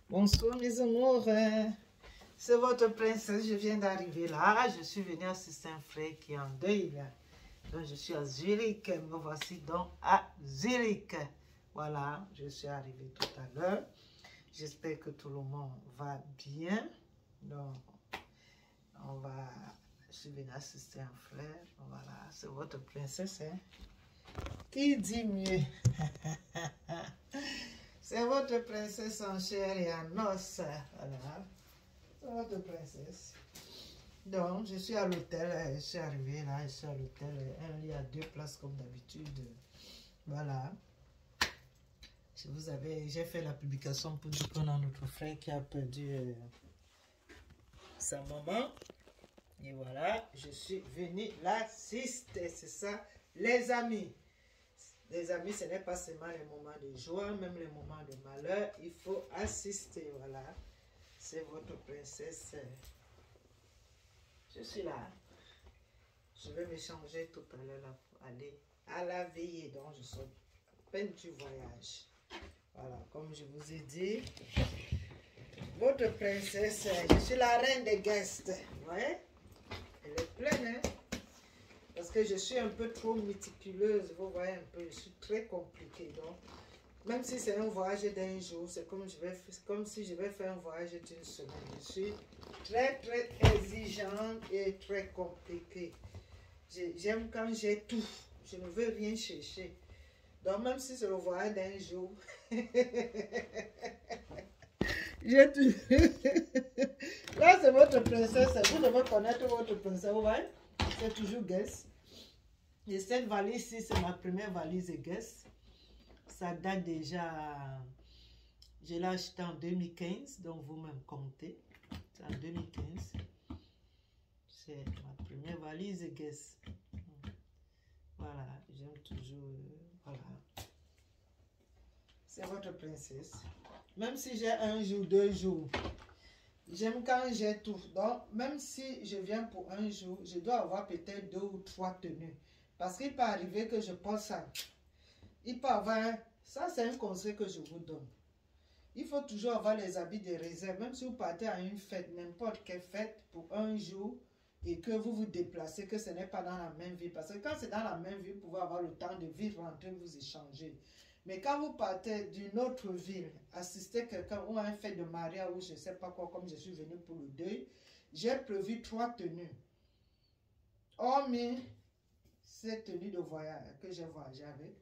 Bonsoir mes amours, c'est votre princesse, je viens d'arriver là, je suis venue assister un frère qui est en deuil là. Donc je suis à Zurich, me voici donc à Zurich. Voilà, je suis arrivée tout à l'heure, j'espère que tout le monde va bien. Donc je suis venue assister un frère, voilà, c'est votre princesse, hein. Qui dit mieux? C'est votre princesse en chair et en os. Voilà. C'est votre princesse. Donc, je suis à l'hôtel. Je suis arrivée là. Je suis à l'hôtel. Un lit à 2 places comme d'habitude. Voilà. J'ai fait la publication pour dire qu'on a notre frère qui a perdu sa maman. Et voilà. Je suis venue l'assister. C'est ça, les amis. Les amis, ce n'est pas seulement les moments de joie, même les moments de malheur, il faut assister, voilà. C'est votre princesse. Je suis là. Je vais me changer tout à l'heure pour aller à la veillée, donc je sors à peine du voyage. Voilà, comme je vous ai dit, votre princesse, je suis la reine des guests, vous voyez? Elle est pleine, hein? Parce que je suis un peu trop méticuleuse, vous voyez un peu, je suis très compliquée. Donc, même si c'est un voyage d'un jour, c'est comme si je vais faire un voyage d'une semaine. Je suis très exigeante et très compliquée. J'aime quand j'ai tout, je ne veux rien chercher. Donc, même si c'est le voyage d'un jour, j'ai tout. Là, c'est votre princesse, vous devez connaître votre princesse, vous voyez? C'est toujours Guess. Et cette valise-ci, c'est ma première valise Guess. Ça date déjà... Je l'ai acheté en 2015, donc vous-même comptez. C'est en 2015. C'est ma première valise Guess. Voilà, j'aime toujours... voilà. C'est votre princesse. Même si j'ai un jour, 2 jours, j'aime quand j'ai tout. Donc, même si je viens pour un jour, je dois avoir peut-être 2 ou 3 tenues. Parce qu'il peut arriver que je porte ça. Il peut avoir... Ça, c'est un conseil que je vous donne. Il faut toujours avoir les habits de réserve. Même si vous partez à une fête, n'importe quelle fête, pour un jour, et que vous vous déplacez, que ce n'est pas dans la même ville. Parce que quand c'est dans la même ville, vous pouvez avoir le temps de vivre, rentrer, vous échanger. Mais quand vous partez d'une autre ville, assister quelqu'un ou à un fête de mariage ou je ne sais pas quoi, comme je suis venue pour le deuil, j'ai prévu 3 tenues. Hormis cette tenue de voyage que j'ai voyagé avec,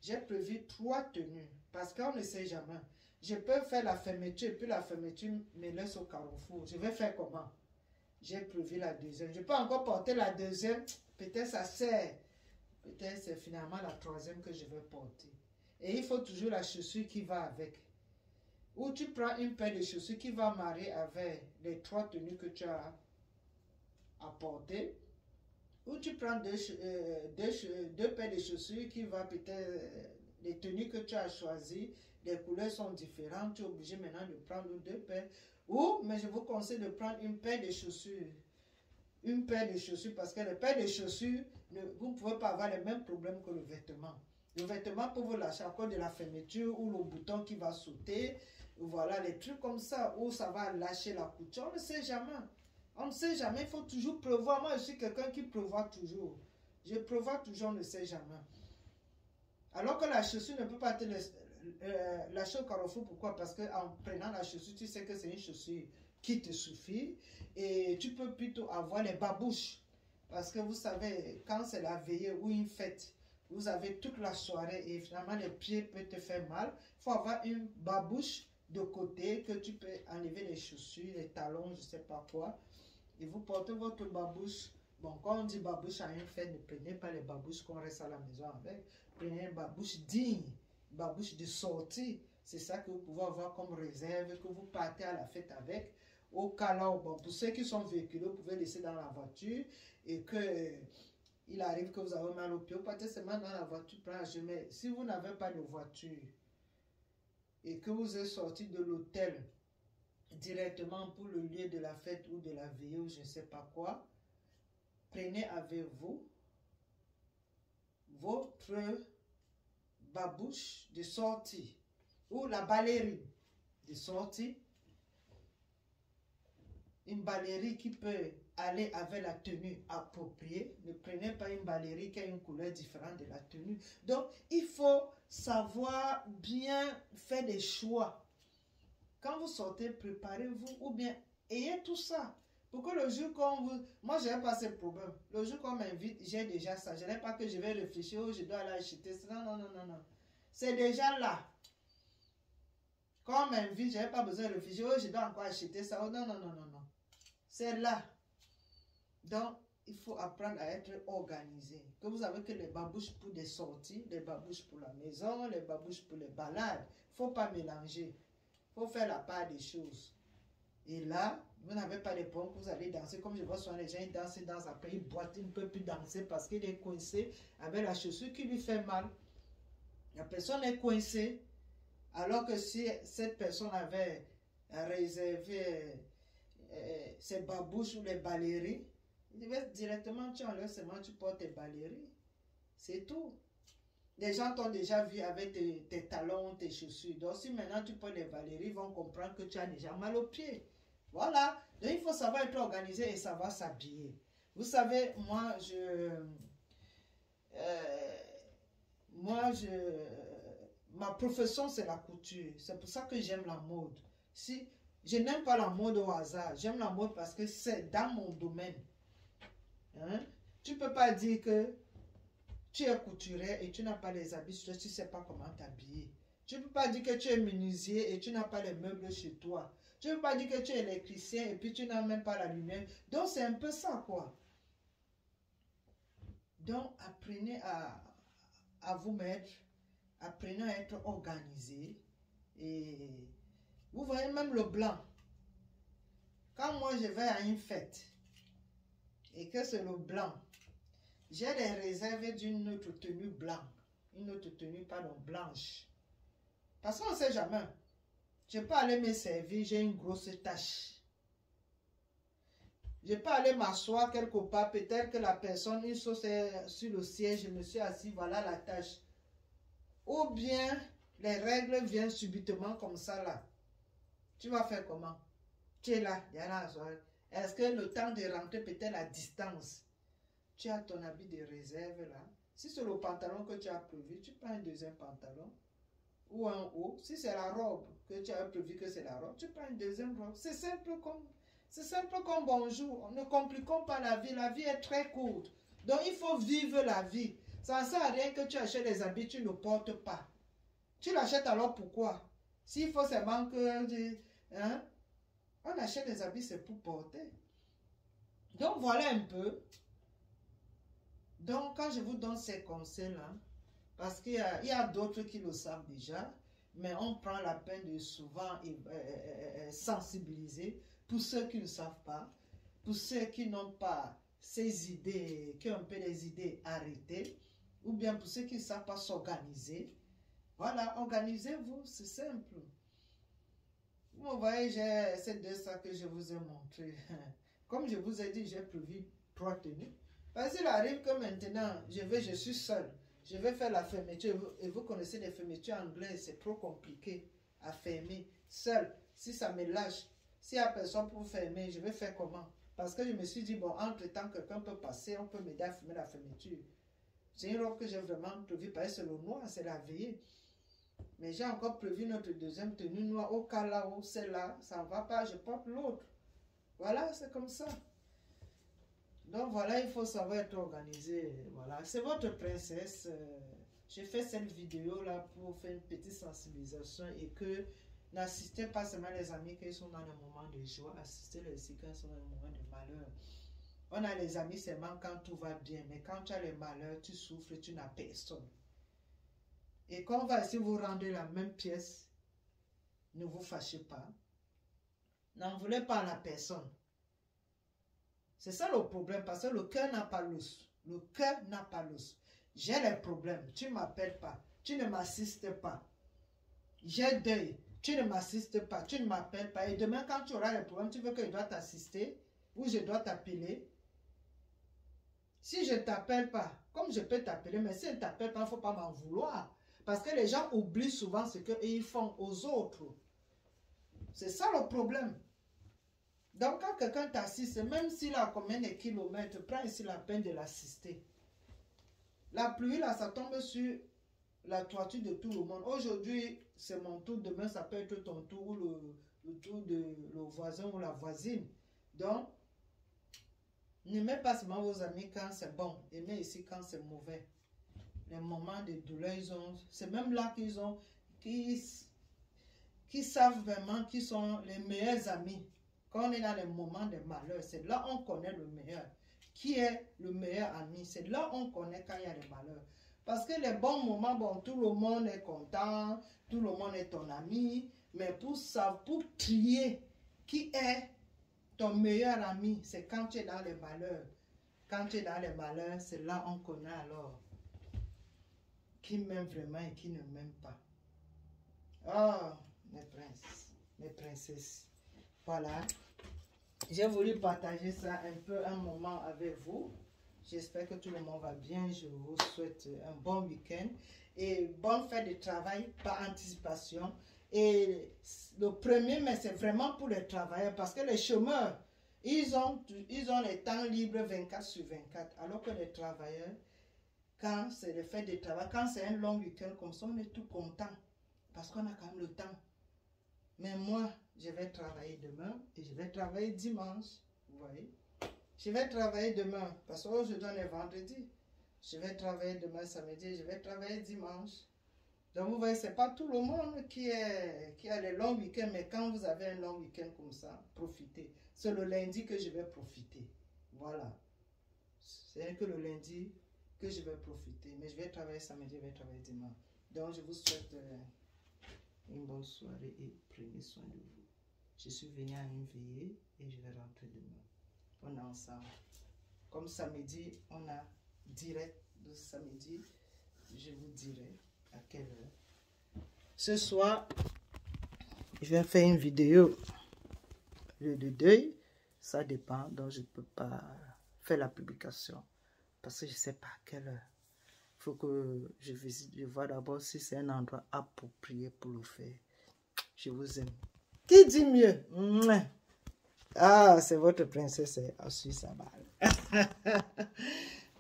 j'ai prévu 3 tenues parce qu'on ne sait jamais. Je peux faire la fermeture et puis la fermeture me laisse au carrefour. Je vais faire comment? J'ai prévu la deuxième. Je peux encore porter la deuxième. Peut-être ça sert. Peut-être c'est finalement la troisième que je vais porter. Et il faut toujours la chaussure qui va avec. Ou tu prends une paire de chaussures qui va marier avec les 3 tenues que tu as à porter. Ou tu prends deux paires de chaussures qui va peut-être, les tenues que tu as choisies, les couleurs sont différentes, tu es obligé maintenant de prendre 2 paires. Ou, mais je vous conseille de prendre une paire de chaussures. Une paire de chaussures, parce que les paires de chaussures, vous ne pouvez pas avoir les mêmes problèmes que le vêtement. Le vêtement peut vous lâcher à cause de la fermeture ou le bouton qui va sauter. Voilà, les trucs comme ça, où ça va lâcher la couture, on ne sait jamais. On ne sait jamais, il faut toujours prévoir. Moi, je suis quelqu'un qui prévoit toujours. Je prévois toujours, on ne sait jamais. Alors que la chaussure ne peut pas te lâcher au carrefour. Pourquoi? Parce qu'en prenant la chaussure, tu sais que c'est une chaussure qui te suffit. Et tu peux plutôt avoir les babouches. Parce que vous savez, quand c'est la veillée ou une fête, vous avez toute la soirée et finalement les pieds peuvent te faire mal. Il faut avoir une babouche de côté que tu peux enlever les chaussures, les talons, je ne sais pas quoi. Et vous portez votre babouche. Bon, quand on dit babouche à une fête, ne prenez pas les babouches qu'on reste à la maison avec. Prenez une babouche digne, une babouche de sortie. C'est ça que vous pouvez avoir comme réserve, que vous partez à la fête avec. Au cas là, bon, pour ceux qui sont véhiculés, vous pouvez laisser dans la voiture et que il arrive que vous avez mal au pied, vous partez seulement dans la voiture. Mais si vous n'avez pas de voiture et que vous êtes sorti de l'hôtel directement pour le lieu de la fête ou de la veillée ou je ne sais pas quoi, prenez avec vous votre babouche de sortie ou la ballerine. de sortie. Une ballerine qui peut aller avec la tenue appropriée. Ne prenez pas une ballerine qui a une couleur différente de la tenue. Donc, il faut savoir bien faire des choix. Quand vous sortez, préparez-vous ou bien ayez tout ça. Pour que le jour qu'on vous... Moi, je n'ai pas ce problème. Le jour qu'on m'invite, j'ai déjà ça. Je n'ai pas que je vais réfléchir ou je dois aller acheter ça. Non, non, non, non, non. C'est déjà là. Quand on m'invite, je n'ai pas besoin de réfléchir. Oh, je dois encore acheter ça. Oh, non, non, non, non, non. C'est là. Donc, il faut apprendre à être organisé. Que vous savez que les babouches pour des sorties, les babouches pour la maison, les babouches pour les balades. Il ne faut pas mélanger. Il faut faire la part des choses. Et là, vous n'avez pas de pommes, vous allez danser. Comme je vois souvent les gens, ils dansent, après ils boitent, ils ne peuvent plus danser parce qu'il est coincé avec la chaussure qui lui fait mal. La personne est coincée. Alors que si cette personne avait réservé ses babouches ou les ballerines, il devait directement, tu enlèves seulement, tu portes tes ballerines. C'est tout. Les gens t'ont déjà vu avec tes talons, tes chaussures. Donc si maintenant tu portes les ballerines, ils vont comprendre que tu as déjà mal aux pieds. Voilà. Donc il faut savoir être organisé et savoir s'habiller. Vous savez, ma profession c'est la couture. C'est pour ça que j'aime la mode. Si je n'aime pas la mode au hasard, j'aime la mode parce que c'est dans mon domaine. Hein? Tu ne peux pas dire que tu es couturier et tu n'as pas les habits, tu ne sais pas comment t'habiller. Tu ne peux pas dire que tu es menuisier et tu n'as pas les meubles chez toi. Tu ne peux pas dire que tu es électricien et puis tu n'as même pas la lumière. Donc c'est un peu ça quoi. Donc apprenez à vous mettre, apprenez à être organisé. Et vous voyez même le blanc. Quand moi je vais à une fête et que c'est le blanc, j'ai les réserves d'une autre tenue blanche. Une autre tenue, pardon, blanche. Parce qu'on ne sait jamais. Je peux aller me servir, j'ai une grosse tache. Je peux aller m'asseoir quelque part, peut-être que la personne, une sauce est sur le siège, je me suis assis, voilà la tache. Ou bien, les règles viennent subitement comme ça là. Tu vas faire comment? Tu es là, il y a la soirée. Est-ce que le temps de rentrer peut-être à distance? Tu as ton habit de réserve là. Si c'est le pantalon que tu as prévu, tu prends un deuxième pantalon. Ou un haut. Si c'est la robe que tu as prévu que c'est la robe, tu prends une deuxième robe. C'est simple comme bonjour. Ne compliquons pas la vie. La vie est très courte. Donc il faut vivre la vie. Ça ne sert à rien que tu achètes des habits, tu ne portes pas. Tu l'achètes alors pourquoi? S'il faut seulement que... Hein? On achète des habits, c'est pour porter. Donc voilà un peu. Donc quand je vous donne ces conseils-là, parce qu'il y a d'autres qui le savent déjà, mais on prend la peine de souvent sensibiliser pour ceux qui ne savent pas, pour ceux qui n'ont pas ces idées, qui ont un peu les idées arrêtées, ou bien pour ceux qui ne savent pas s'organiser. Voilà, organisez-vous, c'est simple. Vous voyez, c'est de ça que je vous ai montré. Comme je vous ai dit, j'ai prévu 3 tenues. Parce qu'il arrive que maintenant, je suis seule. Je vais faire la fermeture. Et vous connaissez les fermetures anglaises, c'est trop compliqué à fermer. Seul, si ça me lâche, s'il n'y a personne pour fermer, je vais faire comment? Parce que je me suis dit, bon, entre-temps, quelqu'un peut passer, on peut m'aider à fermer la fermeture. C'est une robe que j'ai vraiment prévu, parce que c'est le noir, c'est la veillée. Mais j'ai encore prévu notre deuxième tenue noire au cas là où celle-là, ça ne va pas, je porte l'autre. Voilà, c'est comme ça. Donc voilà, il faut savoir être organisé. Voilà, c'est votre princesse. J'ai fait cette vidéo là pour faire une petite sensibilisation et que n'assistez pas seulement les amis qui sont dans le moment de joie, assistez les aussi quand ils sont dans le moment de malheur. On a les amis seulement quand tout va bien, mais quand tu as les malheurs, tu souffres, tu n'as personne. Et quand on va essayer de vous rendre la même pièce, ne vous fâchez pas. N'en voulez pas à la personne. C'est ça le problème, parce que le cœur n'a pas l'os. Le cœur n'a pas l'os. J'ai les problèmes, tu ne m'appelles pas, tu ne m'assistes pas. J'ai deuil, tu ne m'assistes pas, tu ne m'appelles pas. Et demain, quand tu auras les problèmes, tu veux que je dois t'assister ou je dois t'appeler. Si je ne t'appelle pas, comme je peux t'appeler, mais si je ne t'appelle pas, il ne faut pas m'en vouloir. Parce que les gens oublient souvent ce qu'ils font aux autres. C'est ça le problème. Donc, quand quelqu'un t'assiste, même s'il a combien de kilomètres, prends ici la peine de l'assister. La pluie, là, ça tombe sur la toiture de tout le monde. Aujourd'hui, c'est mon tour. Demain, ça peut être ton tour ou le tour de le voisin ou la voisine. Donc, n'aimez pas seulement vos amis quand c'est bon. Aimez ici quand c'est mauvais. Les moments de douleur, ils ont... C'est même là qu'ils ont... Qui savent vraiment qui sont les meilleurs amis. Quand on est dans les moments de malheur, c'est là on connaît le meilleur. Qui est le meilleur ami? C'est là on connaît quand il y a des malheurs. Parce que les bons moments, bon, tout le monde est content, tout le monde est ton ami. Mais pour ça, pour trier qui est ton meilleur ami, c'est quand tu es dans les malheurs. Quand tu es dans les malheurs, c'est là on connaît alors qui m'aime vraiment et qui ne m'aime pas. Oh, mes princes, mes princesses. Voilà. J'ai voulu partager ça un peu, un moment avec vous. J'espère que tout le monde va bien. Je vous souhaite un bon week-end et bonne fête de travail par anticipation. Et le 1er mai, c'est vraiment pour les travailleurs parce que les chômeurs, ils ont les temps libres 24/24. Alors que les travailleurs, quand c'est le fait de travail, quand c'est un long week-end comme ça, on est tout content parce qu'on a quand même le temps. Mais moi, je vais travailler demain et je vais travailler dimanche. Vous voyez? Je vais travailler demain parce qu'aujourd'hui on est vendredi. Je vais travailler demain samedi et je vais travailler dimanche. Donc vous voyez, ce n'est pas tout le monde qui a les longs week-ends, mais quand vous avez un long week-end comme ça, profitez. C'est le lundi que je vais profiter. Voilà. C'est que le lundi que je vais profiter. Mais je vais travailler samedi, je vais travailler dimanche. Donc je vous souhaite une bonne soirée et prenez soin de vous. Je suis venue à une veillée et je vais rentrer demain. On est ensemble. Comme samedi, on a direct de samedi. Je vous dirai à quelle heure. Ce soir, je vais faire une vidéo de deuil. Ça dépend, donc je ne peux pas faire la publication. Parce que je ne sais pas à quelle heure. Il faut que je visite, je vois d'abord si c'est un endroit approprié pour le faire. Je vous aime. Qui dit mieux? Ah, c'est votre princesse Assu Sabal.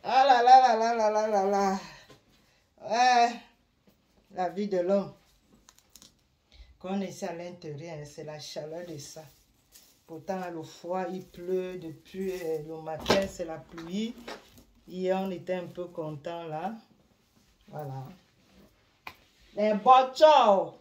Ah là là là là là là là là. Ouais, la vie de l'homme. Quand on est ici à l'intérieur, c'est la chaleur de ça. Pourtant, le froid, il pleut depuis le matin, c'est la pluie. Hier, on était un peu content là. Voilà. Les bochos.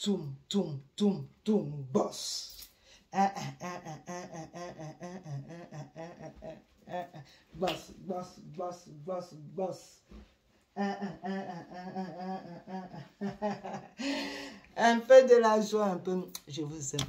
Tum tum tum tum boss. Boss, boss, boss, boss, boss. Un peu de la joie, un peu. Je vous aime.